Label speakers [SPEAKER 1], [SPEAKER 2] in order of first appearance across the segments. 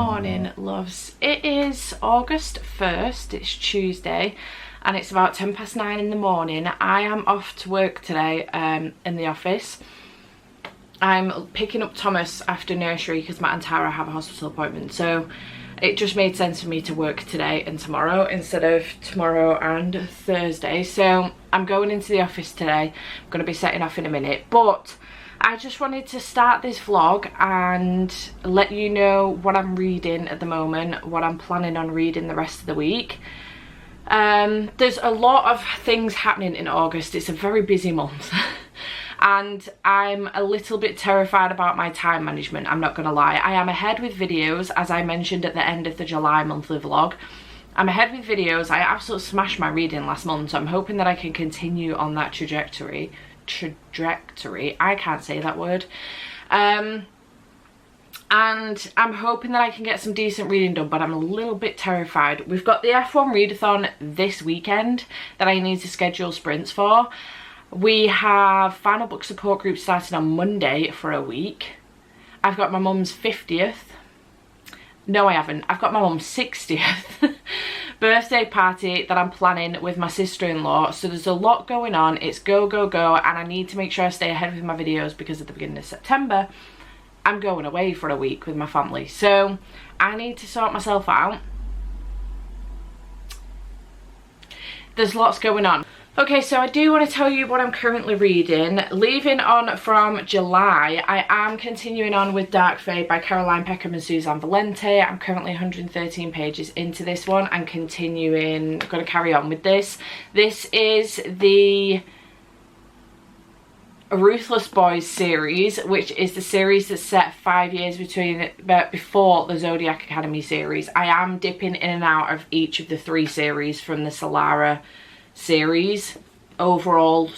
[SPEAKER 1] morning, loves. It is August 1st, it's Tuesday, and it's about 9:10 in the morning. I am off to work today in the office. I'm picking up Thomas after nursery because Matt and Tara have a hospital appointment, so it just made sense for me to work today and tomorrow instead of tomorrow and Thursday. So I'm going into the office today. I'm going to be setting off in a minute, but I just wanted to start this vlog and let you know what I'm reading at the moment, what I'm planning on reading the rest of the week. There's a lot of things happening in August. It's a very busy month. And I'm a little bit terrified about my time management, I'm not gonna lie. I am ahead with videos, as I mentioned at the end of the July monthly vlog. I'm ahead with videos. I absolutely smashed my reading last month, so I'm hoping that I can continue on that trajectory. I can't say that word. And I'm hoping that I can get some decent reading done, but I'm a little bit terrified. We've got the F1 Readathon this weekend that I need to schedule sprints for. We have final book support group starting on Monday for a week. I've got my mum's 50th. No, I haven't. I've got my mum's 60th birthday party that I'm planning with my sister-in-law. So there's a lot going on. It's go, go, go. And I need to make sure I stay ahead with my videos because at the beginning of September, I'm going away for a week with my family. So I need to sort myself out. There's lots going on. Okay, so I do want to tell you what I'm currently reading. Leaving on from July, I am continuing on with Dark Fae by Caroline Peckham and Suzanne Valente. I'm currently 113 pages into this one and continuing, going to carry on with this. This is the Ruthless Boys series, which is the series that's set 5 years before the Zodiac Academy series. I am dipping in and out of each of the 3 series from the Solaria overall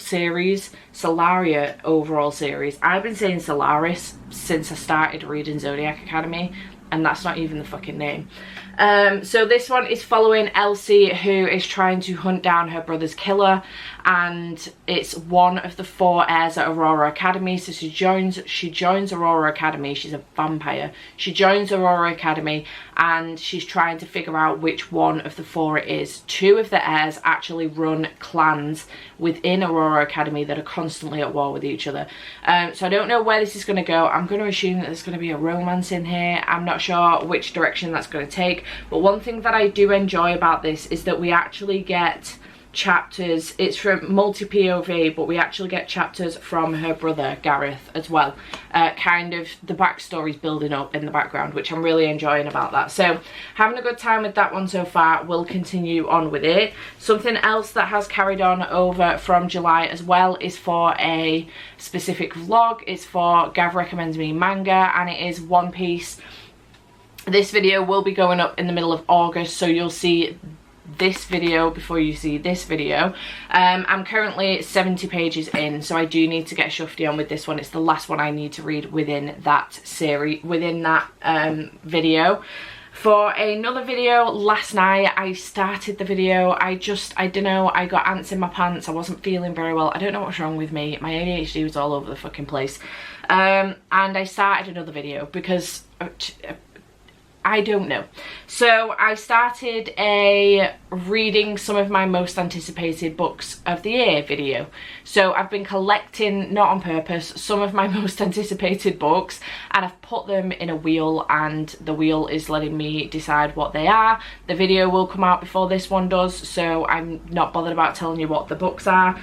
[SPEAKER 1] series. I've been saying Solaris since I started reading Zodiac Academy, and that's not even the fucking name. So this one is following Elsie, who is trying to hunt down her brother's killer, and it's one of the 4 heirs at Aurora Academy. So she joins Aurora Academy. She's a vampire. She joins Aurora Academy and she's trying to figure out which one of the 4 it is. 2 of the heirs actually run clans within Aurora Academy that are constantly at war with each other. So I don't know where this is going to go. I'm going to assume that there's going to be a romance in here. I'm not sure which direction that's going to take. But one thing that I do enjoy about this is that we actually get chapters. It's from multi-POV, but we actually get chapters from her brother Gareth as well. Kind of the backstory's building up in the background, which I'm really enjoying about that. So having a good time with that one so far. We'll continue on with it. Something else that has carried on over from July as well is for a specific vlog. It's for Gav Recommends Me Manga, and it is One Piece. This video will be going up in the middle of August, so you'll see this video before you see this video. I'm currently 70 pages in, so I do need to get shufty on with this one. It's the last one I need to read within that series, within that video. For another video last night, I started the video. I don't know, I got ants in my pants. I wasn't feeling very well. I don't know what's wrong with me. My ADHD was all over the fucking place. And I started another video because I don't know. So I started a reading some of my most anticipated books of the year video. So I've been collecting, not on purpose, some of my most anticipated books, and I've put them in a wheel, and the wheel is letting me decide what they are. The video will come out before this one does, so I'm not bothered about telling you what the books are.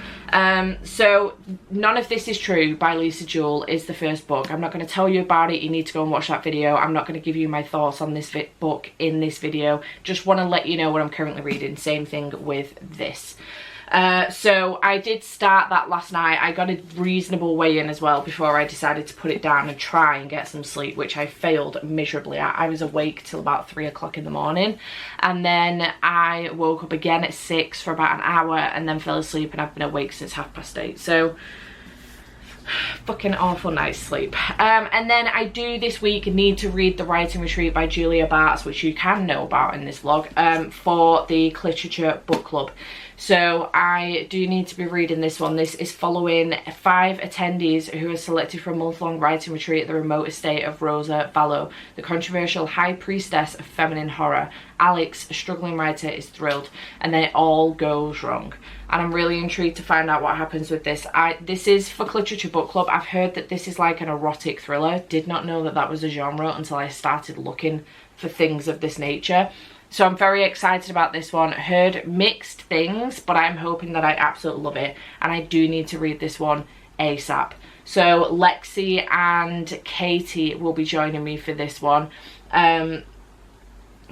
[SPEAKER 1] So None of This Is True by Lisa Jewell is the first book. I'm not going to tell you about it. You need to go and watch that video. I'm not going to give you my thoughts on this book in this video. Just want to let you know what I'm currently reading. Same thing with this. So I did start that last night. I got a reasonable way in as well before I decided to put it down and try and get some sleep, which I failed miserably at. I was awake till about 3 o'clock in the morning, and then I woke up again at 6 for about an hour and then fell asleep, and I've been awake since 8:30. So fucking awful night's sleep. And then I do this week need to read The Writing Retreat by Julia Bartz, which you can know about in this vlog, for the Literature Book Club. So I do need to be reading this one. This is following 5 attendees who are selected for a month-long writing retreat at the remote estate of Rosa Vallow, the controversial high priestess of feminine horror. Alex, a struggling writer, is thrilled, and then it all goes wrong. And I'm really intrigued to find out what happens with this. This is for Literature Book Club. I've heard that this is like an erotic thriller. Did not know that that was a genre until I started looking for things of this nature. So I'm very excited about this one. Heard mixed things, but I'm hoping that I absolutely love it. And I do need to read this one ASAP. So Lexi and Katie will be joining me for this one,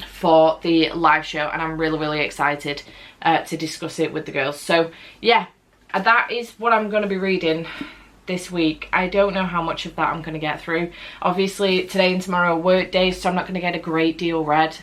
[SPEAKER 1] for the live show. And I'm really, really excited to discuss it with the girls. So yeah, that is what I'm going to be reading this week. I don't know how much of that I'm going to get through. Obviously today and tomorrow are work days, so I'm not going to get a great deal read.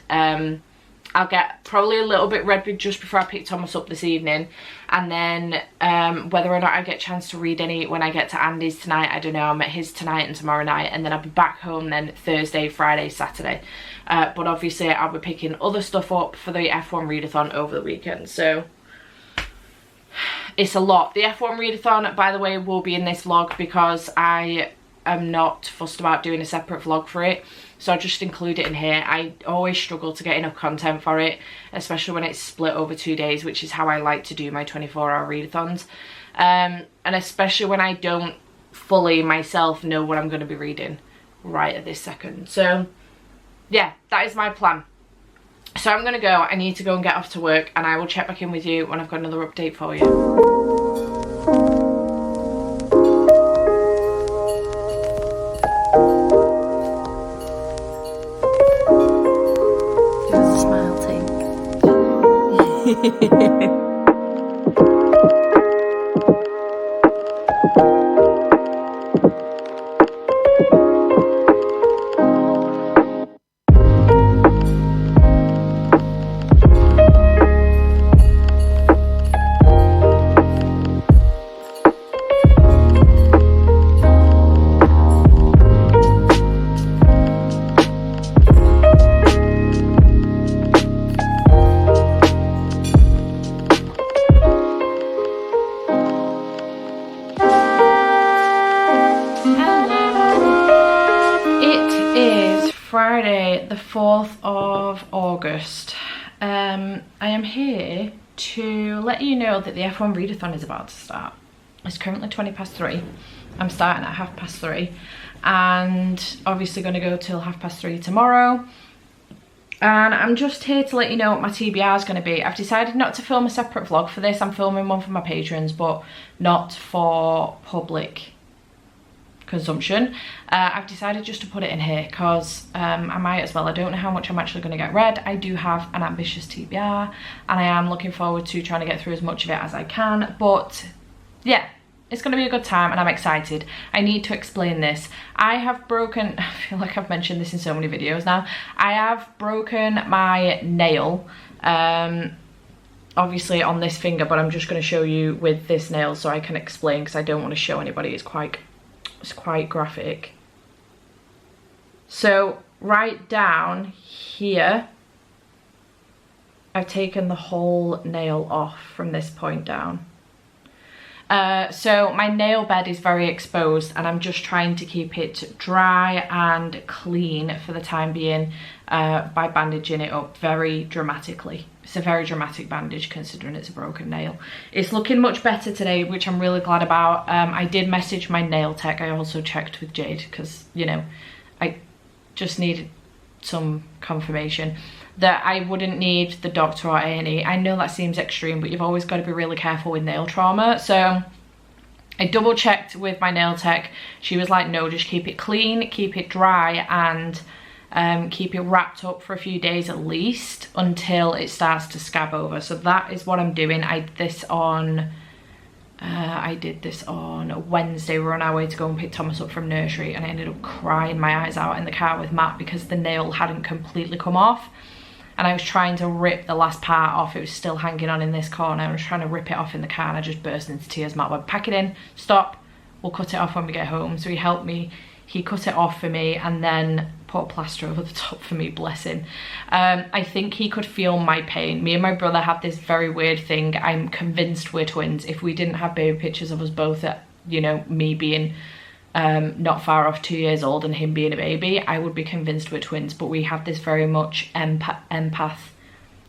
[SPEAKER 1] I'll get probably a little bit read just before I pick Thomas up this evening, and then whether or not I get a chance to read any when I get to Andy's tonight, I don't know. I'm at his tonight and tomorrow night, and then I'll be back home then Thursday, Friday, Saturday. But obviously I'll be picking other stuff up for the F1 readathon over the weekend, so it's a lot. The F1 readathon, by the way, will be in this vlog because I am not fussed about doing a separate vlog for it. So I'll just include it in here. I always struggle to get enough content for it, especially when it's split over 2 days, which is how I like to do my 24-hour readathons. And especially when I don't fully myself know what I'm going to be reading right at this second. So yeah, that is my plan. So I'm going to go. I need to go and get off to work, and I will check back in with you when I've got another update for you. Friday the 4th of August. I am here to let you know that the F1 readathon is about to start. It's currently 3:20. I'm starting at 3:30, and obviously going to go till 3:30 tomorrow. And I'm just here to let you know what my TBR is going to be. I've decided not to film a separate vlog for this. I'm filming one for my patrons, but not for public consumption. I've decided just to put it in here because I might as well. I don't know how much I'm actually going to get read. I do have an ambitious TBR, and I am looking forward to trying to get through as much of it as I can. But yeah, it's going to be a good time, and I'm excited. I need to explain this. I have broken, I feel like I've mentioned this in so many videos now. I have broken my nail, obviously on this finger, but I'm just going to show you with this nail so I can explain, because I don't want to show anybody. It's quite graphic. So right down here, I've taken the whole nail off from this point down. So my nail bed is very exposed, and I'm just trying to keep it dry and clean for the time being by bandaging it up very dramatically. It's a very dramatic bandage considering it's a broken nail. It's looking much better today, which I'm really glad about. I did message my nail tech. I also checked with Jade because, you know, I just needed some confirmation that I wouldn't need the doctor or A&E. I know that seems extreme, but you've always got to be really careful with nail trauma. So I double checked with my nail tech. She was like, no, just keep it clean, keep it dry, and keep it wrapped up for a few days at least until it starts to scab over. So that is what I'm doing. I did this on Wednesday. We were on our way to go and pick Thomas up from nursery, and I ended up crying my eyes out in the car with Matt because the nail hadn't completely come off, and I was trying to rip the last part off. It was still hanging on in this corner. I was trying to rip it off in the car, and I just burst into tears. Matt went, pack it in, stop, we'll cut it off when we get home. So he helped me, he cut it off for me and then put a plaster over the top for me, bless him. I think he could feel my pain. Me and my brother have this very weird thing. I'm convinced we're twins. If we didn't have baby pictures of us both at, you know, me being not far off 2 years old and him being a baby, I would be convinced we're twins. But we have this very much empath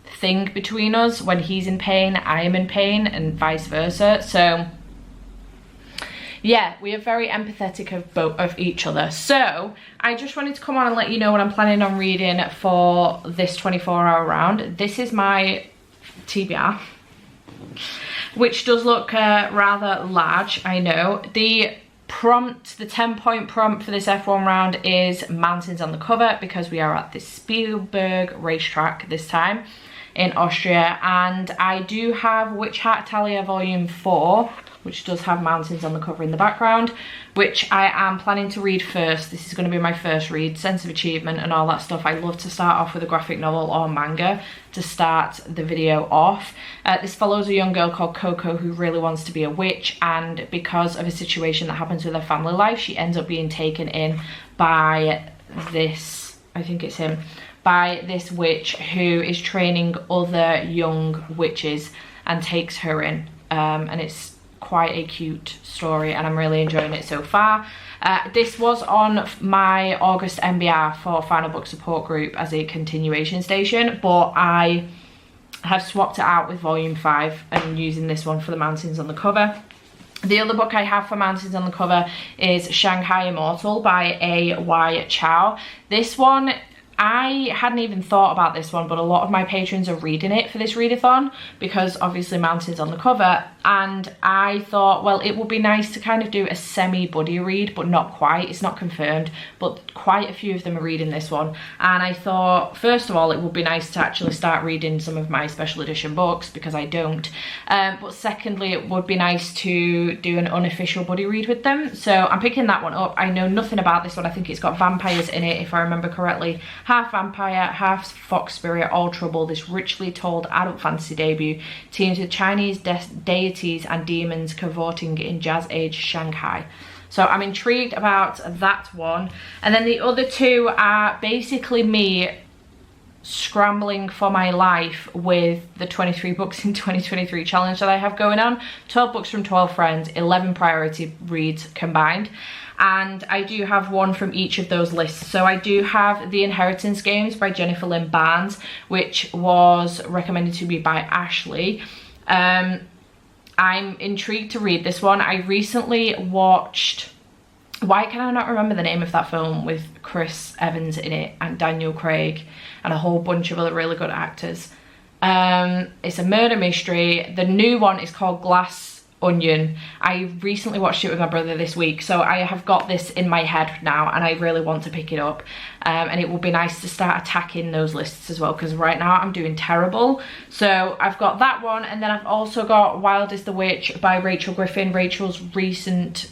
[SPEAKER 1] thing between us. When he's in pain, I am in pain, and vice versa. So yeah, we are very empathetic of each other. So I just wanted to come on and let you know what I'm planning on reading for this 24-hour round. This is my TBR, which does look rather large, I know. The prompt, the 10-point prompt for this F1 round is mountains on the cover, because we are at the Spielberg racetrack this time in Austria. And I do have Witch Hat Italia Volume 4, which does have mountains on the cover in the background, which I am planning to read first. This is going to be my first read, sense of achievement and all that stuff. I love to start off with a graphic novel or manga to start the video off. This follows a young girl called Coco who really wants to be a witch, and because of a situation that happens with her family life, she ends up being taken in by this, I think it's him, by this witch who is training other young witches and takes her in. And it's quite a cute story and I'm really enjoying it so far. This was on my August MBR for Final Book Support Group as a continuation station, but I have swapped it out with Volume 5 and using this one for the mountains on the cover. The other book I have for mountains on the cover is Shanghai Immortal by A.Y. Chow. This one, I hadn't even thought about this one, but a lot of my patrons are reading it for this readathon because obviously mountains on the cover, and I thought, well, it would be nice to kind of do a semi-buddy read, but not quite, it's not confirmed, but quite a few of them are reading this one. And I thought, first of all, it would be nice to actually start reading some of my special edition books because I don't, but secondly, it would be nice to do an unofficial buddy read with them. So I'm picking that one up. I know nothing about this one. I think it's got vampires in it, if I remember correctly. Half vampire, half fox spirit, all trouble. This richly told adult fantasy debut teams with Chinese deities and demons cavorting in jazz age Shanghai. So I'm intrigued about that one. And then the other two are basically me scrambling for my life with the 23 books in 2023 challenge that I have going on. 12 books from 12 friends, 11 priority reads combined. And I do have one from each of those lists. So I do have The Inheritance Games by Jennifer Lynn Barnes, which was recommended to me by Ashley. I'm intrigued to read this one. I recently watched, why can I not remember the name of that film with Chris Evans in it and Daniel Craig and a whole bunch of other really good actors. It's a murder mystery. The new one is called Glass Onion. I recently watched it with my brother this week, so I have got this in my head now and I really want to pick it up, and it will be nice to start attacking those lists as well because right now I'm doing terrible. So I've got that one, and then I've also got Wild is the Witch by Rachel Griffin. Rachel's recent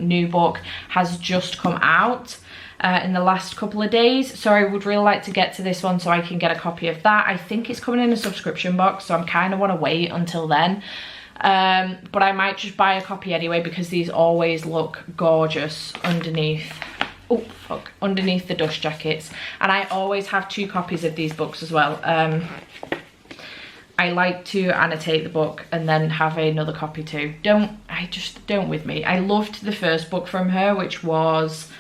[SPEAKER 1] new book has just come out in the last couple of days, so I would really like to get to this one so I can get a copy of that. I think it's coming in a subscription box, so I'm kind of want to wait until then. But I might just buy a copy anyway because these always look gorgeous underneath, underneath the dust jackets. And I always have 2 copies of these books as well. I like to annotate the book and then have another copy too. Don't with me. I loved the first book from her, which was,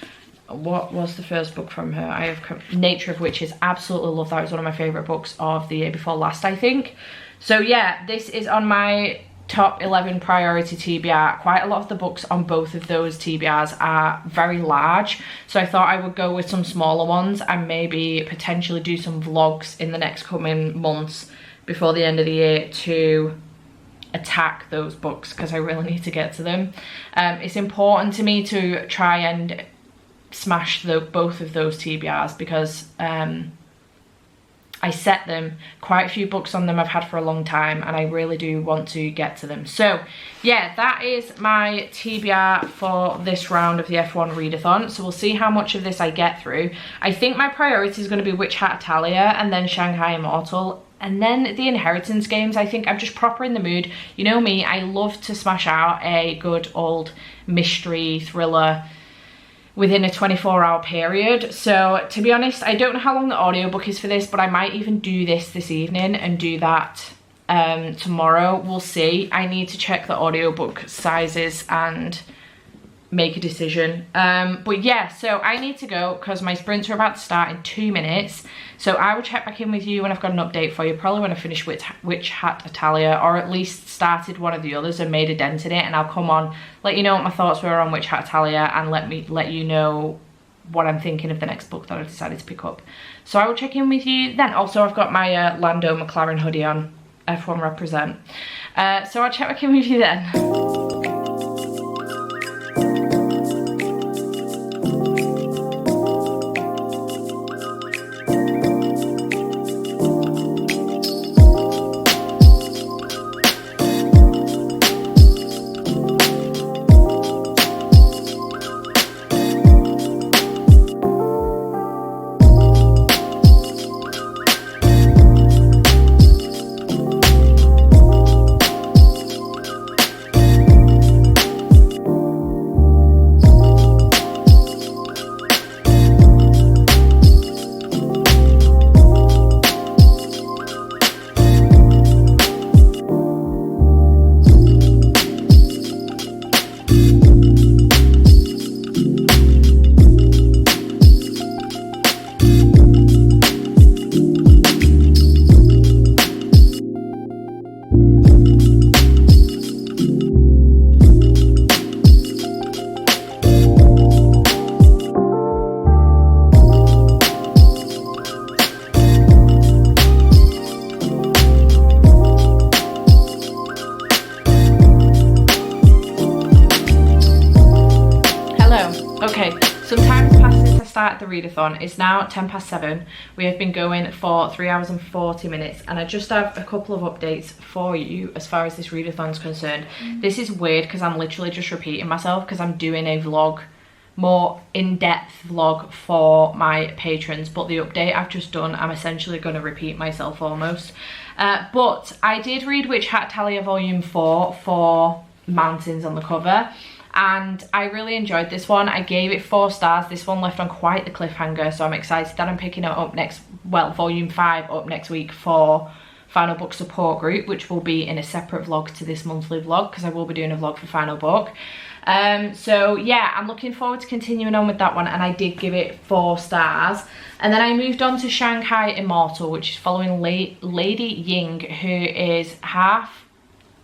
[SPEAKER 1] what was the first book from her? I have Nature of Witches. Absolutely love that. It was one of my favourite books of the year before last, I think. So yeah, this is on my top 11 priority TBR. Quite a lot of the books on both of those TBRs are very large, so I thought I would go with some smaller ones and maybe potentially do some vlogs in the next coming months before the end of the year to attack those books because I really need to get to them. It's important to me to try and smash both of those TBRs because I set them. Quite a few books on them I've had for a long time, and I really do want to get to them. So yeah, that is my TBR for this round of the F1 readathon. So we'll see how much of this I get through. I think my priority is going to be Witch Hat Italia, and then Shanghai Immortal, and then the Inheritance games. I think I'm just proper in the mood. You know me, I love to smash out a good old mystery thriller within a 24-hour period. So to be honest, I don't know how long the audiobook is for this, but I might even do this evening and do that tomorrow. We'll see. I need to check the audiobook sizes and make a decision. But yeah, so I need to go because my sprints are about to start in 2 minutes. So I will check back in with you when I've got an update for you, probably when I finish Witch Hat Italia, or at least started one of the others and made a dent in it, and I'll come on, let you know what my thoughts were on Witch Hat Italia, and let you know what I'm thinking of the next book that I've decided to pick up. So I will check in with you then. Also, I've got my Lando McLaren hoodie on, F1 represent. So I'll check back in with you then. The readathon. It's now 7:10. We have been going for 3 hours and 40 minutes, and I just have a couple of updates for you as far as this readathon is concerned. This is weird because I'm literally just repeating myself because I'm doing a vlog, more in-depth vlog for my patrons, but the update I've just done, I'm essentially going to repeat myself almost. But I did read Witch Hat Italia Volume 4 for Mountains on the cover, and I really enjoyed this one. I gave it 4 stars. This one left on quite the cliffhanger, so I'm excited that I'm picking it up next, well, Volume 5 up next week for Final Book Support Group, which will be in a separate vlog to this monthly vlog because I will be doing a vlog for Final Book. So yeah, I'm looking forward to continuing on with that one, and I did give it 4 stars. And then I moved on to Shanghai Immortal, which is following Lady Ying, who is half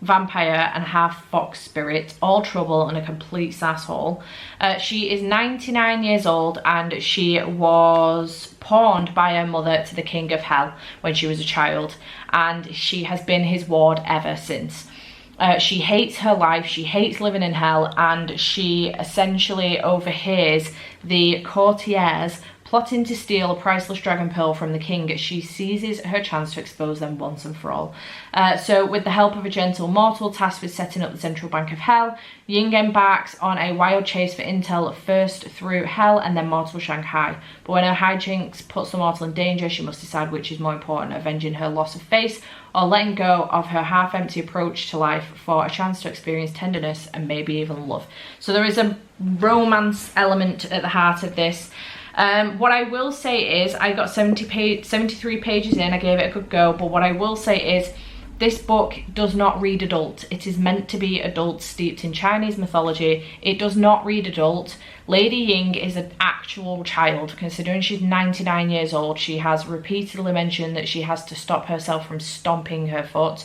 [SPEAKER 1] vampire and half fox spirit, all trouble and a complete sasshole. She is 99 years old, and she was pawned by her mother to the King of Hell when she was a child, and she has been his ward ever since. She hates her life, she hates living in hell, and she essentially overhears the courtiers plotting to steal a priceless dragon pearl from the king. She seizes her chance to expose them once and for all. So with the help of a gentle mortal tasked with setting up the Central Bank of Hell, Ying embarks on a wild chase for intel, first through Hell and then mortal Shanghai. But when her hijinks puts the mortal in danger, she must decide which is more important, avenging her loss of face or letting go of her half-empty approach to life for a chance to experience tenderness and maybe even love. So there is a romance element at the heart of this. What I will say is I got 73 pages in. I gave it a good go, but what I will say is this book does not read adult. It is meant to be adult, steeped in Chinese mythology. It does not read adult. Lady Ying is an actual child. Considering she's 99 years old, she has repeatedly mentioned that she has to stop herself from stomping her foot.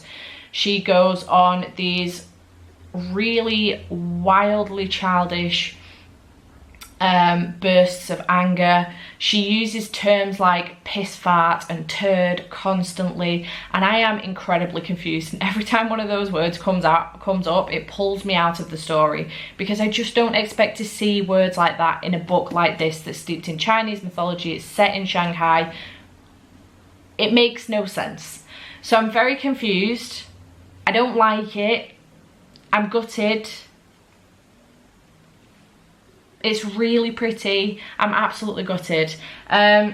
[SPEAKER 1] She goes on these really wildly childish bursts of anger. She uses terms like piss fart and turd constantly, and I am incredibly confused, and every time one of those words comes up, it pulls me out of the story, because I just don't expect to see words like that in a book like this that's steeped in Chinese mythology. It's set in Shanghai. It makes no sense. So I'm very confused. I don't like it. I'm gutted. It's really pretty. I'm absolutely gutted.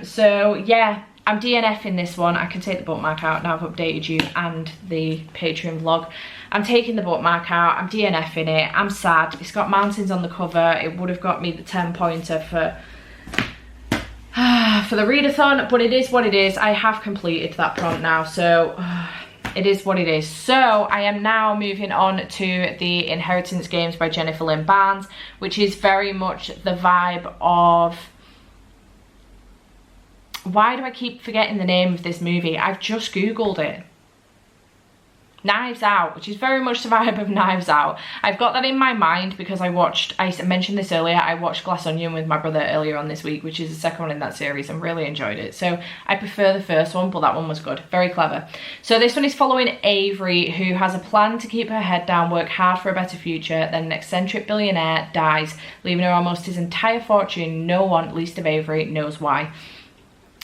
[SPEAKER 1] So yeah, I'm DNFing this one. I can take the bookmark out now. I've updated you and the Patreon vlog. I'm taking the bookmark out. I'm DNFing it. I'm sad. It's got mountains on the cover. It would have got me the 10-pointer for the readathon, but it is what it is. I have completed that prompt now, so it is what it is. So I am now moving on to the Inheritance Games by Jennifer Lynn Barnes, which is very much the vibe of... Why do I keep forgetting the name of this movie? I've just Googled it. Knives Out, which is very much the vibe of Knives Out. I've got that in my mind because I mentioned this earlier, I watched Glass Onion with my brother earlier on this week, which is the second one in that series, and really enjoyed it. So I prefer the first one, but that one was good. Very clever. So this one is following Avery, who has a plan to keep her head down, work hard for a better future. Then an eccentric billionaire dies, leaving her almost his entire fortune. No one, least of Avery, knows why.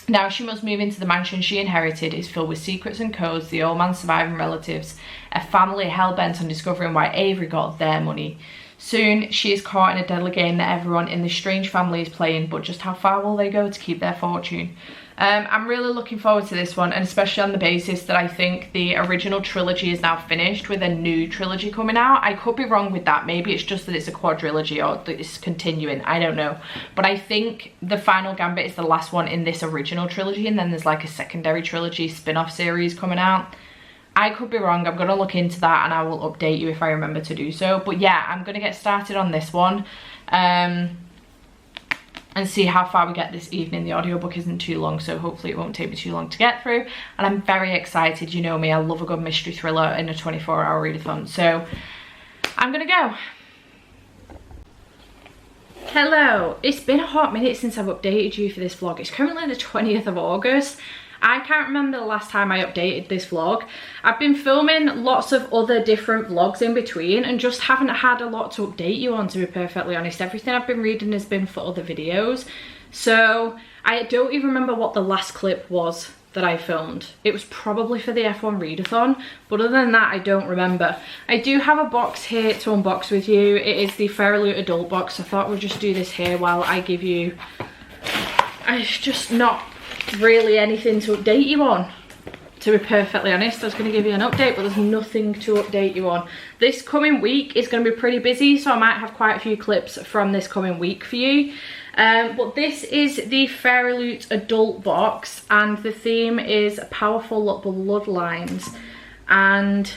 [SPEAKER 1] Now she must move into the mansion she inherited. Is filled with secrets and codes, the old man's surviving relatives, a family hell-bent on discovering why Avery got their money. Soon she is caught in a deadly game that everyone in this strange family is playing, but just how far will they go to keep their fortune? I'm really looking forward to this one, and especially on the basis that I think the original trilogy is now finished with a new trilogy coming out. I could be wrong with that. Maybe it's just that it's a quadrilogy or that it's continuing. I don't know. But I think the Final Gambit is the last one in this original trilogy, and then there's like a secondary trilogy spin-off series coming out. I could be wrong. I'm going to look into that and I will update you if I remember to do so. But yeah, I'm going to get started on this one. And see how far we get this evening. The audiobook isn't too long, so hopefully it won't take me too long to get through. And I'm very excited. You know me, I love a good mystery thriller in a 24-hour readathon. So I'm gonna go. Hello, it's been a hot minute since I've updated you for this vlog. It's currently the 20th of August. I can't remember the last time I updated this vlog. I've been filming lots of other different vlogs in between and just haven't had a lot to update you on, to be perfectly honest. Everything I've been reading has been for other videos. So I don't even remember what the last clip was that I filmed. It was probably for the F1 readathon, but other than that I don't remember. I do have a box here to unbox with you. It is the Fairyloot adult box. I thought we'd just do this here while I give you... It's just not really anything to update you on, to be perfectly honest. I was going to give you an update, but there's nothing to update you on. This coming week is going to be pretty busy, so I might have quite a few clips from this coming week for you. But this is the Fairyloot adult box, and the theme is powerful bloodlines, and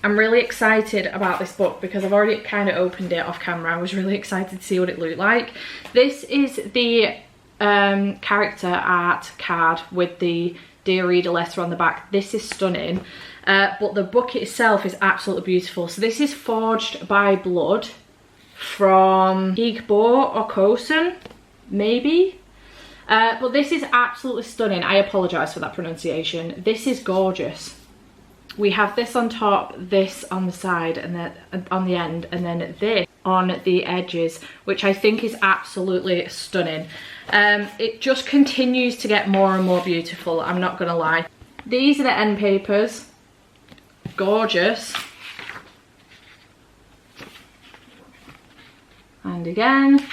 [SPEAKER 1] I'm really excited about this book because I've already kind of opened it off camera. I was really excited to see what it looked like. This is the character art card with the Dear Reader letter on the back. This is stunning, but the book itself is absolutely beautiful. So this is Forged by Blood from Igbo or Kosen, maybe, but this is absolutely stunning. I apologize for that pronunciation. This is gorgeous. We have this on top, this on the side, and then on the end, and then this on the edges, which I think is absolutely stunning. It just continues to get more and more beautiful, I'm not gonna lie. These are the end papers. Gorgeous. And again,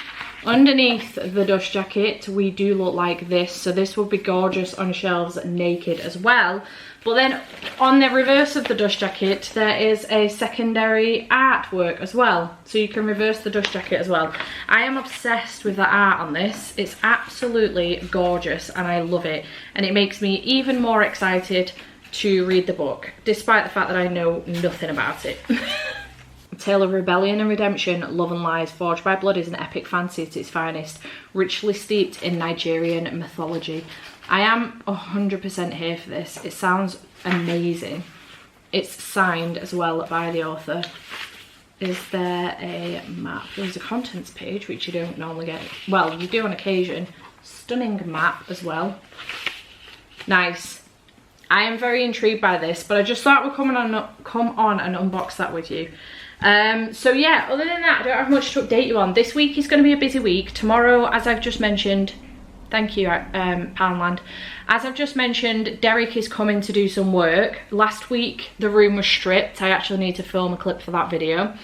[SPEAKER 1] underneath the dust jacket, we do look like this. So this will be gorgeous on shelves naked as well. But then on the reverse of the dust jacket, there is a secondary artwork as well. So you can reverse the dust jacket as well. I am obsessed with the art on this. It's absolutely gorgeous and I love it. And it makes me even more excited to read the book, despite the fact that I know nothing about it. A tale of rebellion and redemption, love and lies. Forged by Blood is an epic fantasy at its finest, richly steeped in Nigerian mythology. I am 100% here for this. It sounds amazing. It's signed as well by the author. Is there a map? There's a contents page, which you don't normally get. Well, you do on occasion. Stunning map as well. Nice. I am very intrigued by this, but I just thought we'd come on and unbox that with you. So yeah, other than that, I don't have much to update you on. This week is going to be a busy week. Tomorrow, as I've just mentioned, Thank you, Poundland. As I've just mentioned, Derek is coming to do some work. Last week, the room was stripped. I actually need to film a clip for that video.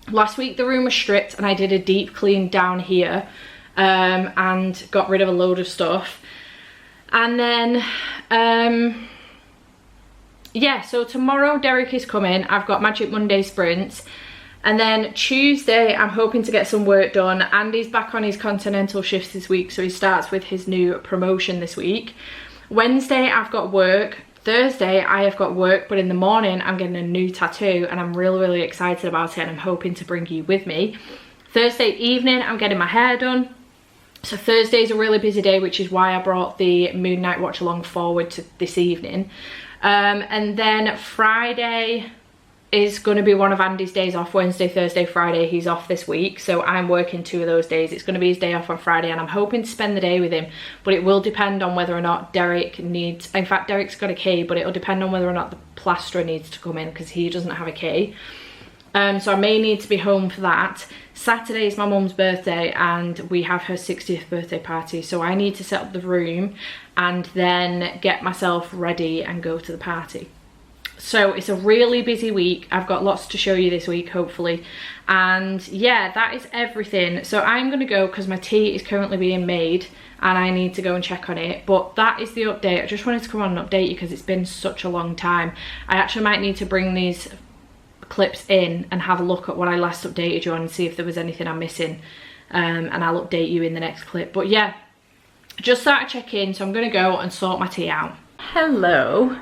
[SPEAKER 1] Last week, the room was stripped and I did a deep clean down here and got rid of a load of stuff. And then, yeah, so tomorrow Derek is coming. I've got Magic Monday sprints. And then Tuesday, I'm hoping to get some work done. Andy's back on his continental shifts this week, so he starts with his new promotion this week. Wednesday, I've got work. Thursday, I have got work, but in the morning, I'm getting a new tattoo, and I'm really, really excited about it, and I'm hoping to bring you with me. Thursday evening, I'm getting my hair done. So Thursday's a really busy day, which is why I brought the Moon Night watch along forward to this evening. And then Friday is going to be one of Andy's days off. Wednesday, Thursday, Friday, he's off this week, so I'm working 2 of those days. It's going to be his day off on Friday, and I'm hoping to spend the day with him, but it will depend on whether or not Derek needs, in fact Derek's got a key, but it'll depend on whether or not the plasterer needs to come in, because he doesn't have a key. So I may need to be home for that. Saturday is my mum's birthday and we have her 60th birthday party, so I need to set up the room and then get myself ready and go to the party. So it's a really busy week. I've got lots to show you this week, hopefully. And yeah, that is everything. So I'm going to go because my tea is currently being made and I need to go and check on it. But that is the update. I just wanted to come on and update you because it's been such a long time. I actually might need to bring these clips in and have a look at what I last updated you on and see if there was anything I'm missing. And I'll update you in the next clip. But yeah, just started checking, so I'm going to go and sort my tea out. Hello.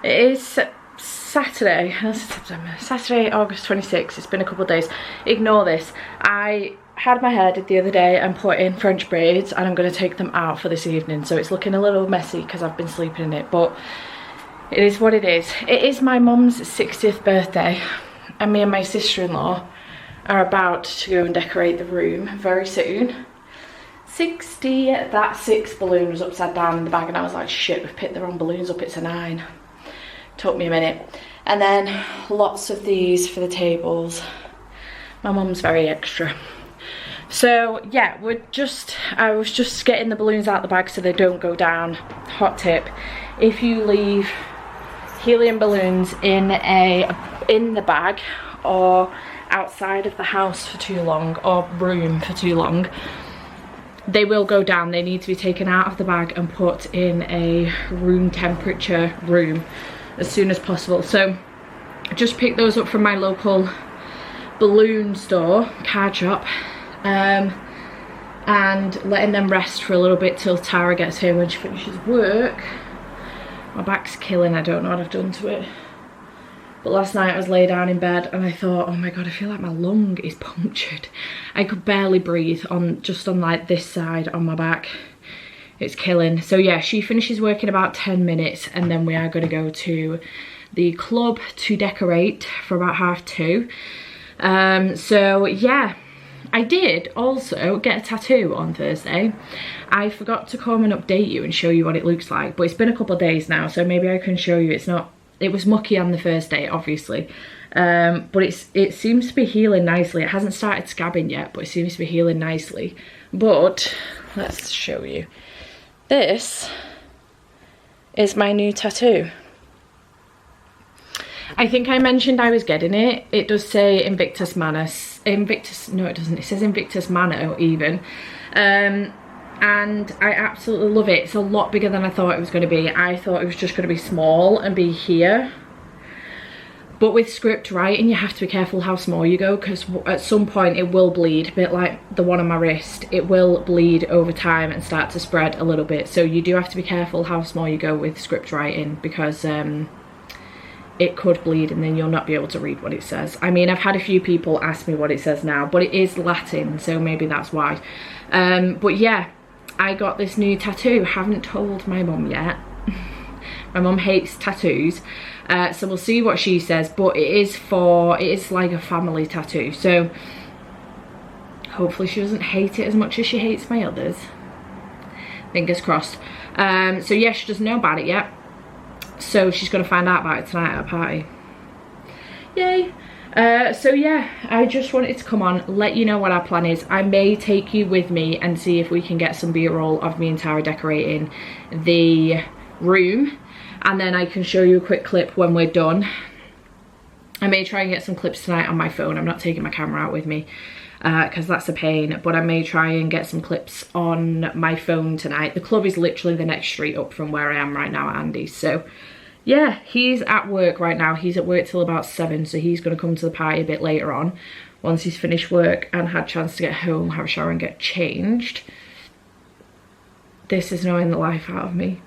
[SPEAKER 1] It is Saturday, August 26th. It's been a couple of days. Ignore this. I had my hair did the other day and put in French braids, and I'm going to take them out for this evening, so it's looking a little messy because I've been sleeping in it, but it is what it is. It is my mum's 60th birthday, and me and my sister-in-law are about to go and decorate the room very soon. 60, that 6 balloon was upside down in the bag, and I was like, shit, we've picked the wrong balloons up, it's a 9. Took me a minute. And then lots of these for the tables. My mum's very extra. So yeah, I was just getting the balloons out the bag so they don't go down. Hot tip, if you leave helium balloons in the bag or outside of the house for too long or room for too long, they will go down. They need to be taken out of the bag and put in a room temperature room as soon as possible. So I just picked those up from my local balloon store, card shop, and letting them rest for a little bit till Tara gets here when she finishes work. My back's killing, I don't know what I've done to it. But last night I was laid down in bed and I thought, oh my god, I feel like my lung is punctured. I could barely breathe just on like this side on my back. It's killing. So yeah, she finishes work in about 10 minutes and then we are going to go to the club to decorate for about 2:30. So yeah, I did also get a tattoo on Thursday. I forgot to come and update you and show you what it looks like, but it's been a couple of days now, so maybe I can show you. It was mucky on the first day, obviously, but it seems to be healing nicely. It hasn't started scabbing yet, but it seems to be healing nicely. But let's show you. This is my new tattoo. I think I mentioned I was getting it. It does say Invictus Manus. No it doesn't. It says Invictus Mano even. And I absolutely love it. It's a lot bigger than I thought it was going to be. I thought it was just going to be small and be here. But with script writing, you have to be careful how small you go, because at some point it will bleed, a bit like the one on my wrist. It will bleed over time and start to spread a little bit. So you do have to be careful how small you go with script writing, because it could bleed and then you'll not be able to read what it says. I mean, I've had a few people ask me what it says now, but it is Latin, so maybe that's why. But yeah, I got this new tattoo. Haven't told my mum yet. My mum hates tattoos, so we'll see what she says, but it is like a family tattoo, so hopefully she doesn't hate it as much as she hates my others. Fingers crossed. So yeah, she doesn't know about it yet, so she's going to find out about it tonight at a party. Yay. So yeah, I just wanted to come on, let you know what our plan is. I may take you with me and see if we can get some b-roll of me and Tara decorating the room, and then I can show you a quick clip when we're done. I may try and get some clips tonight on my phone. I'm not taking my camera out with me because that's a pain, but I may try and get some clips on my phone tonight. The club is literally the next street up from where I am right now at Andy's, so yeah, he's at work right now. He's at work till about 7, so he's going to come to the party a bit later on once he's finished work and had a chance to get home, have a shower and get changed. This is annoying the life out of me.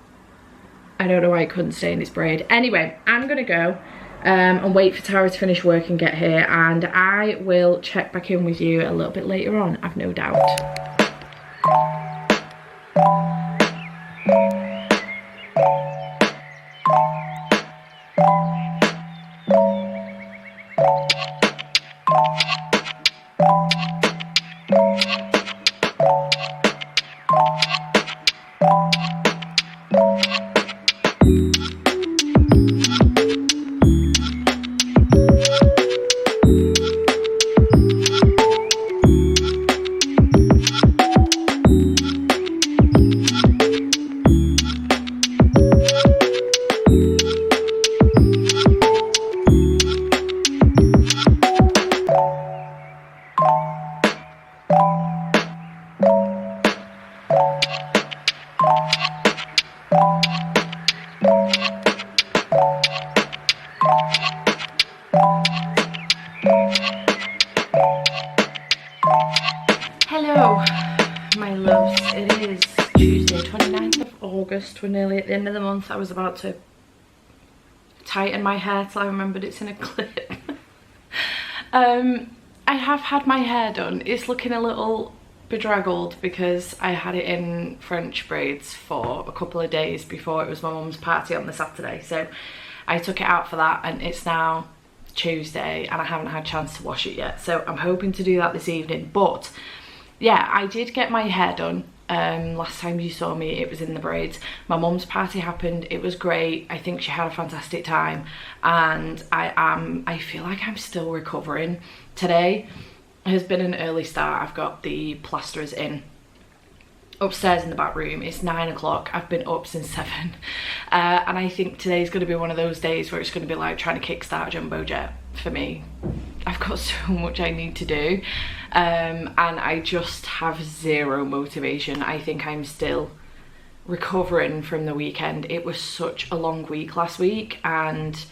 [SPEAKER 1] I don't know why it couldn't stay in its braid. Anyway, I'm going to go and wait for Tara to finish work and get here, and I will check back in with you a little bit later on, I've no doubt. Hello, my loves. It is Tuesday, 29th of August. We're nearly at the end of the month. I was about to tighten my hair till I remembered it's in a clip. I have had my hair done. It's looking a little bedraggled because I had it in French braids for a couple of days before it was my mum's party on the Saturday. So I took it out for that, and it's now Tuesday and I haven't had a chance to wash it yet. So I'm hoping to do that this evening. But yeah, I did get my hair done. Last time you saw me, it was in the braids. My mum's party happened. It was great. I think she had a fantastic time, and I feel like I'm still recovering. Today has been an early start. I've got the plasterers in upstairs in the back room. It's 9 o'clock. I've been up since 7, and I think today's going to be one of those days where it's going to be like trying to kickstart a jumbo jet for me. I've got so much I need to do, and I just have zero motivation. I think I'm still recovering from the weekend. It was such a long week last week, and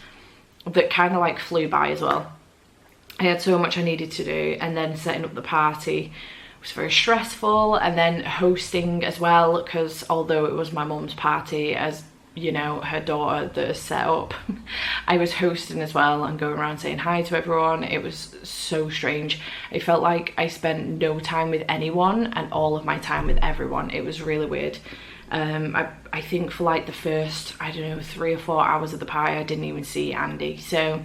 [SPEAKER 1] that kind of like flew by as well. I had so much I needed to do, and then setting up the party was very stressful, and then hosting as well, because although it was my mum's party, as you know, her daughter that is set up, I was hosting as well and going around saying hi to everyone. It was so strange. I felt like I spent no time with anyone and all of my time with everyone. It was really weird. I think for like the first, I don't know, 3 or 4 hours of the party, I didn't even see Andy. So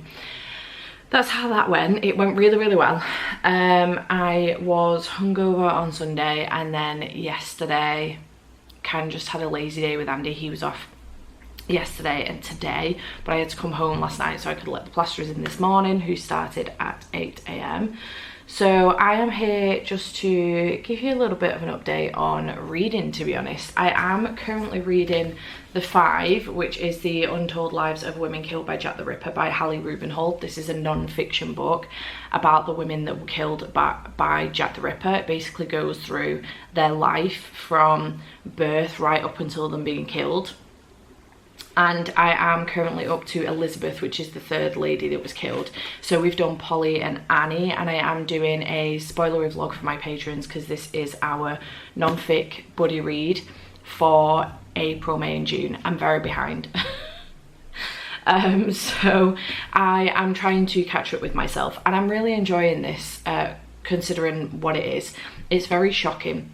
[SPEAKER 1] that's how that went. It went really, really well. I was hungover on Sunday, and then yesterday kind of just had a lazy day with Andy. He was off yesterday and today, but I had to come home last night so I could let the plasterers in this morning, who started at 8 AM. So I am here just to give you a little bit of an update on reading, to be honest. I am currently reading The Five, which is the Untold Lives of Women Killed by Jack the Ripper by Hallie Rubenhold. This is a non-fiction book about the women that were killed by Jack the Ripper. It basically goes through their life from birth right up until them being killed. And I am currently up to Elizabeth, which is the 3rd lady that was killed. So we've done Polly and Annie, and I am doing a spoilery vlog for my patrons because this is our non-fic buddy read for April, May and June. I'm very behind. So I am trying to catch up with myself, and I'm really enjoying this considering what it is. It's very shocking.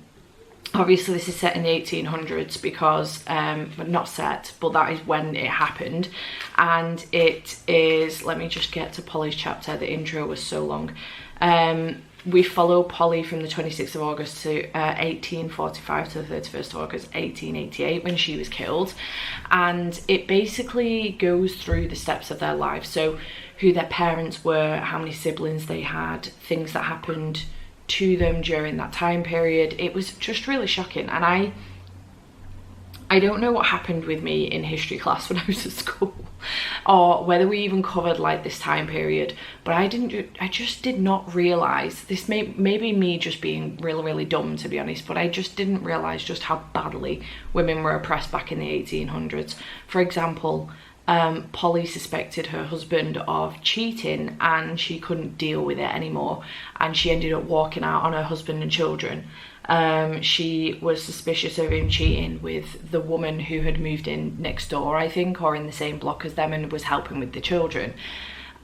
[SPEAKER 1] Obviously this is set in the 1800s because, not set, but that is when it happened. And it is, let me just get to Polly's chapter, the intro was so long. We follow Polly from the 26th of August to 1845 to the 31st of August 1888 when she was killed. And it basically goes through the steps of their lives. So who their parents were, how many siblings they had, things that happened to them during that time period. It was just really shocking. And I don't know what happened with me in history class when I was at school, or whether we even covered like this time period, but I just did not realize, this maybe me just being really dumb, to be honest, but I just didn't realize just how badly women were oppressed back in the 1800s. For example, Polly suspected her husband of cheating and she couldn't deal with it anymore, and she ended up walking out on her husband and children. She was suspicious of him cheating with the woman who had moved in next door, I think, or in the same block as them, and was helping with the children.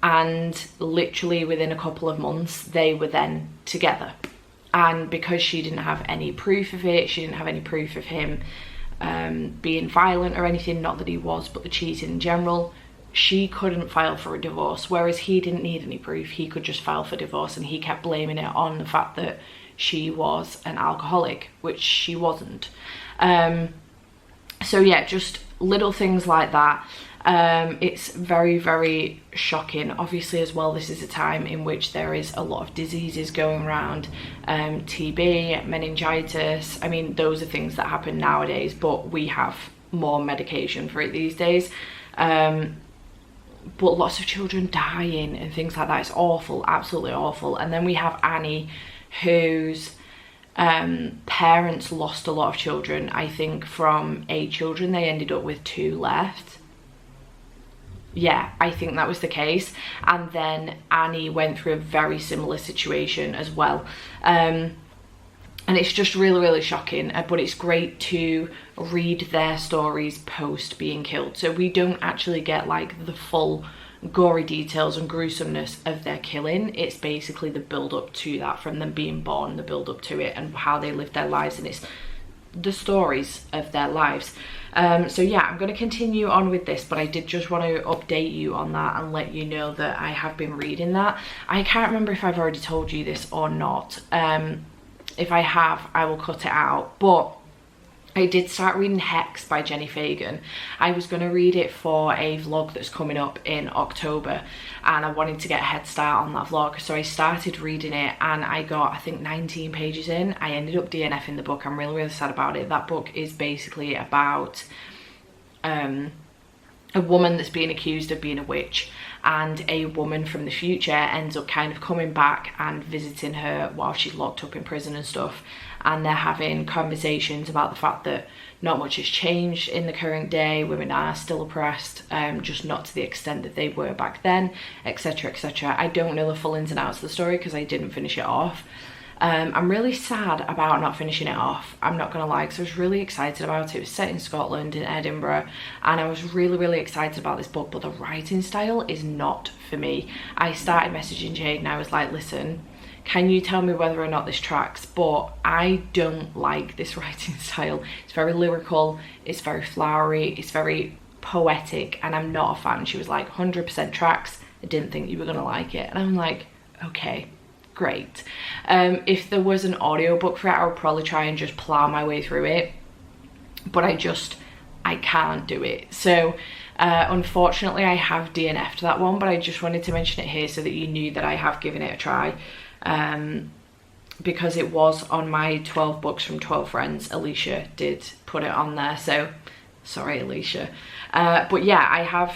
[SPEAKER 1] And literally within a couple of months, they were then together. And because she didn't have any proof of it, she didn't have any proof of him being violent or anything, not that he was, but the cheating in general, she couldn't file for a divorce, whereas he didn't need any proof. He could just file for divorce, and he kept blaming it on the fact that she was an alcoholic, which she wasn't. So yeah, just little things like that. It's very shocking. Obviously as well, this is a time in which there is a lot of diseases going around, TB, meningitis. I mean, those are things that happen nowadays, but we have more medication for it these days. But lots of children dying and things like that. It's awful, absolutely awful. And then we have Annie, whose parents lost a lot of children. I think from 8 children they ended up with 2 left. Yeah, I think that was the case. And then Annie went through a very similar situation as well. And it's just really shocking, but it's great to read their stories post being killed, so we don't actually get like the full gory details and gruesomeness of their killing. It's basically the build up to that, from them being born, the build up to it, and how they lived their lives, and it's the stories of their lives. So yeah, I'm going to continue on with this, but I did just want to update you on that and let you know that I have been reading that. I can't remember if I've already told you this or not. If I have, I will cut it out, but I did start reading Hex by Jenny Fagan. I was going to read it for a vlog that's coming up in October, and I wanted to get a head start on that vlog, so I started reading it, and I got, I think, 19 pages in. I ended up DNFing the book. I'm really sad about it. That book is basically about a woman that's being accused of being a witch, and a woman from the future ends up kind of coming back and visiting her while she's locked up in prison and stuff, and they're having conversations about the fact that not much has changed in the current day. Women are still oppressed, just not to the extent that they were back then, etc, etc. I don't know the full ins and outs of the story because I didn't finish it off. I'm really sad about not finishing it off, I'm not gonna lie, because I was really excited about it. It was set in Scotland, in Edinburgh, and I was really excited about this book, but the writing style is not for me. I started messaging Jade and I was like, listen, can you tell me whether or not this tracks? But I don't like this writing style. It's very lyrical, it's very flowery, it's very poetic, and I'm not a fan. She was like, 100% tracks, I didn't think you were gonna like it. And I'm like, okay, great. If there was an audiobook for it, I would probably try and just plow my way through it, but I can't do it. So unfortunately I have DNF'd that one, but I just wanted to mention it here so that you knew that I have given it a try, because it was on my 12 books from 12 friends. Alicia did put it on there, so sorry Alicia. But yeah, I have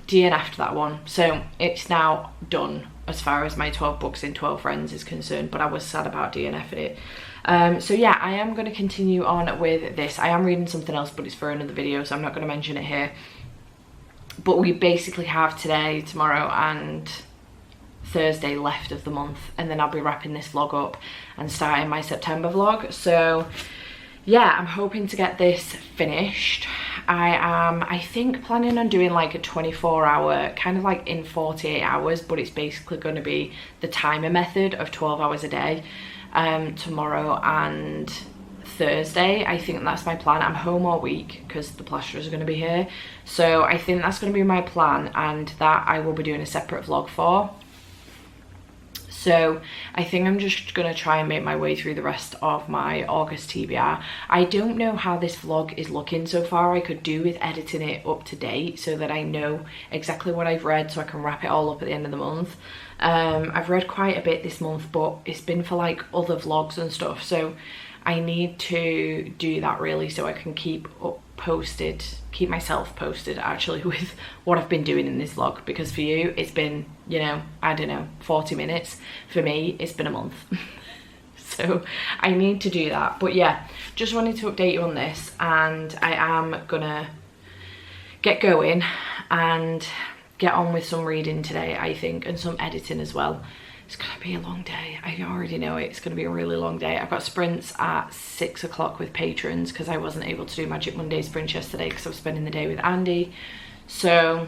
[SPEAKER 1] DNF'd that one, so it's now done as far as my 12 books in 12 friends is concerned, but I was sad about DNF'ing it. So yeah, I am going to continue on with this. I am reading something else, but it's for another video, so I'm not going to mention it here. But we basically have today, tomorrow and Thursday left of the month, and then I'll be wrapping this vlog up and starting my September vlog. So yeah, I'm hoping to get this finished. I am, I think, planning on doing like a 24-hour, kind of like in 48 hours, but it's basically going to be the timer method of 12 hours a day, tomorrow and Thursday. I think that's my plan. I'm home all week because the plasterers are going to be here, so I think that's going to be my plan, and that I will be doing a separate vlog for. So I think I'm just gonna try and make my way through the rest of my August TBR. I don't know how this vlog is looking so far. I could do with editing it up to date so that I know exactly what I've read, so I can wrap it all up at the end of the month. I've read quite a bit this month, but it's been for like other vlogs and stuff, so I need to do that really so I can keep myself posted actually with what I've been doing in this vlog, because for you it's been, you know, I don't know, 40 minutes. For me it's been a month. So I need to do that. But yeah, just wanted to update you on this, and I am gonna get going and get on with some reading today, I think, and some editing as well. It's gonna be a long day. I already know it. It's gonna be a really long day. I've got sprints at 6 o'clock with patrons because I wasn't able to do Magic Monday sprints yesterday because I was spending the day with Andy. So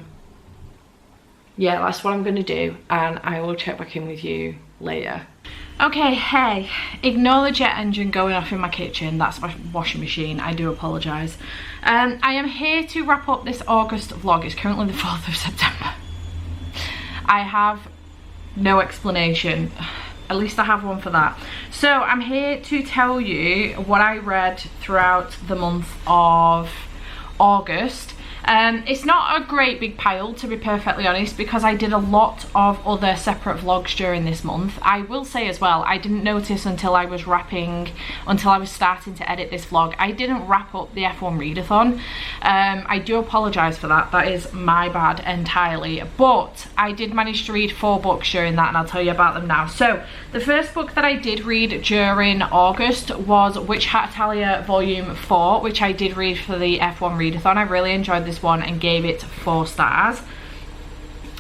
[SPEAKER 1] yeah, that's what I'm gonna do, and I will check back in with you later. Okay, hey, ignore the jet engine going off in my kitchen. That's my washing machine. I do apologise. I am here to wrap up this August vlog. It's currently the 4th of September. I have no explanation. At least I have one for that. So I'm here to tell you what I read throughout the month of August. It's not a great big pile, to be perfectly honest, because I did a lot of other separate vlogs during this month. I will say as well, I didn't notice until I was starting to edit this vlog, I didn't wrap up the F1 readathon. I do apologise for that. That is my bad entirely. But I did manage to read 4 books during that, and I'll tell you about them now. So the first book that I did read during August was Witch Hat Italia Volume 4, which I did read for the F1 readathon. I really enjoyed this one and gave it 4 stars.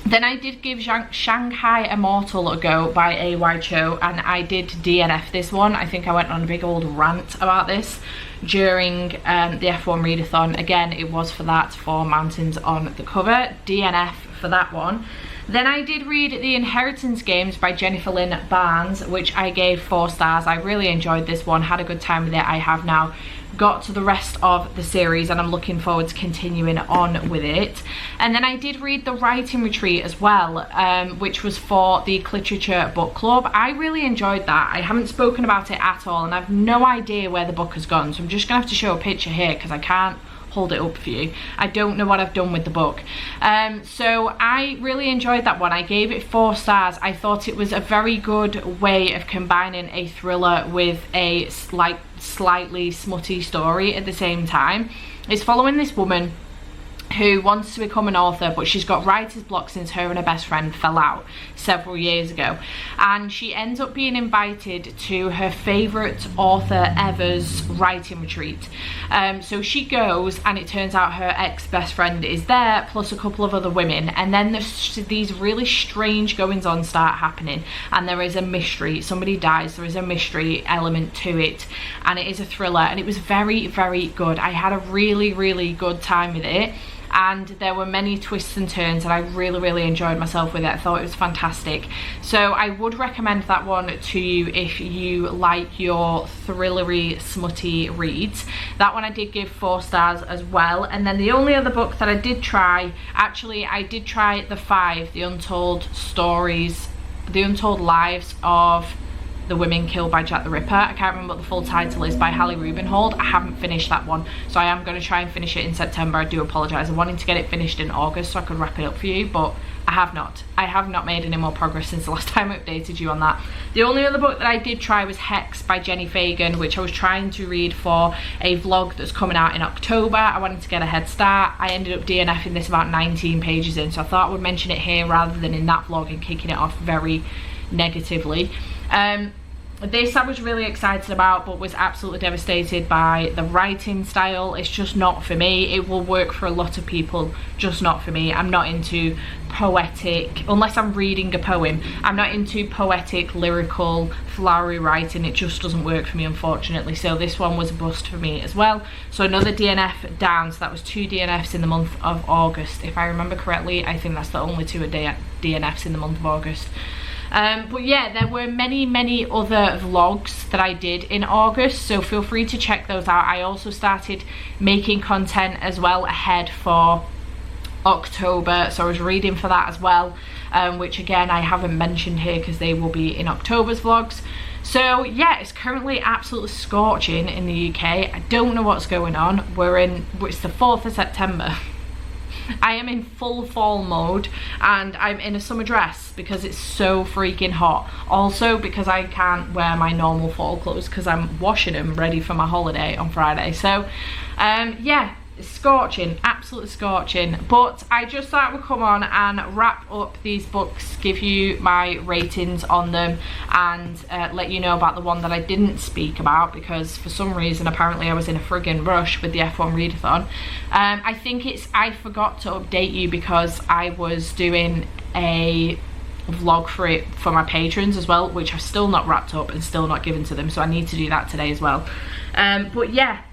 [SPEAKER 1] Then I did give Shanghai Immortal a go by A.Y. Cho, and I did DNF this one. I think I went on a big old rant about this during the F1 readathon. Again, it was for that, for Mountains on the Cover. DNF for that one. Then I did read The Inheritance Games by Jennifer Lynn Barnes, which I gave 4 stars. I really enjoyed this one, had a good time with it. I have now got to the rest of the series and I'm looking forward to continuing on with it. And then I did read The Writing Retreat as well, which was for the Literature Book Club. I really enjoyed that. I haven't spoken about it at all, and I've no idea where the book has gone, so I'm just gonna have to show a picture here because I can't hold it up for you. I don't know what I've done with the book. So I really enjoyed that one. I gave it 4 stars. I thought it was a very good way of combining a thriller with a slightly smutty story at the same time. It's following this woman who wants to become an author, but she's got writer's block since her and her best friend fell out several years ago, and she ends up being invited to her favourite author ever's writing retreat. So she goes, and it turns out her ex-best friend is there, plus a couple of other women, and then these really strange goings on start happening, and there is a mystery. Somebody dies, there is a mystery element to it, and it is a thriller, and it was very, very good. I had a really, really good time with it, and there were many twists and turns, and I really, really enjoyed myself with it. I thought it was fantastic. So I would recommend that one to you if you like your thrillery, smutty reads. That one I did give 4 stars as well. And then the only other book that I did try, actually I did try The Five, The Untold Stories, The Untold Lives of the Women Killed by Jack the Ripper. I can't remember what the full title is, by Hallie Rubenhold. I haven't finished that one, so I am going to try and finish it in September. I do apologise. I wanted to get it finished in August so I could wrap it up for you, but I have not. I have not made any more progress since the last time I updated you on that. The only other book that I did try was Hex by Jenny Fagan, which I was trying to read for a vlog that's coming out in October. I wanted to get a head start. I ended up DNFing this about 19 pages in, so I thought I would mention it here rather than in that vlog and kicking it off very negatively. This I was really excited about, but was absolutely devastated by the writing style. It's just not for me. It will work for a lot of people, just not for me. I'm not into poetic, unless I'm reading a poem, I'm not into poetic, lyrical, flowery writing. It just doesn't work for me, unfortunately. So this one was a bust for me as well. So another DNF down. So that was 2 DNFs in the month of August. If I remember correctly, I think that's the only 2 DNFs in the month of August. But yeah, there were many other vlogs that I did in August, so feel free to check those out. I also started making content as well ahead for October, so I was reading for that as well, which again I haven't mentioned here because they will be in October's vlogs. So yeah, it's currently absolutely scorching in the UK. I don't know what's going on. It's the 4th of September. I am in full fall mode and I'm in a summer dress because it's so freaking hot. Also because I can't wear my normal fall clothes because I'm washing them ready for my holiday on Friday. So yeah, it's scorching, absolutely scorching. But I just thought I would come on and wrap up these books, give you my ratings on them, and let you know about the one that I didn't speak about because for some reason apparently I was in a friggin' rush with the F1 readathon. I think I forgot to update you because I was doing a vlog for it for my patrons as well, which I've still not wrapped up and still not given to them, so I need to do that today as well. But yeah,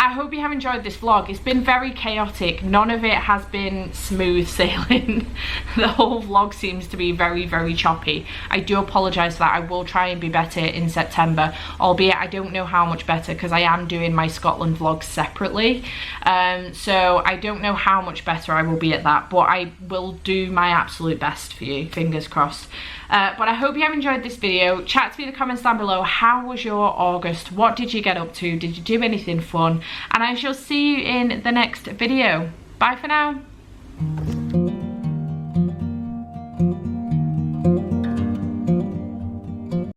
[SPEAKER 1] I hope you have enjoyed this vlog. It's been very chaotic. None of it has been smooth sailing. The whole vlog seems to be very, very choppy. I do apologise for that. I will try and be better in September, albeit I don't know how much better because I am doing my Scotland vlogs separately. So I don't know how much better I will be at that, but I will do my absolute best for you, fingers crossed. But I hope you have enjoyed this video. Chat to me in the comments down below. How was your August? What did you get up to? Did you do anything fun? And I shall see you in the next video. Bye for now.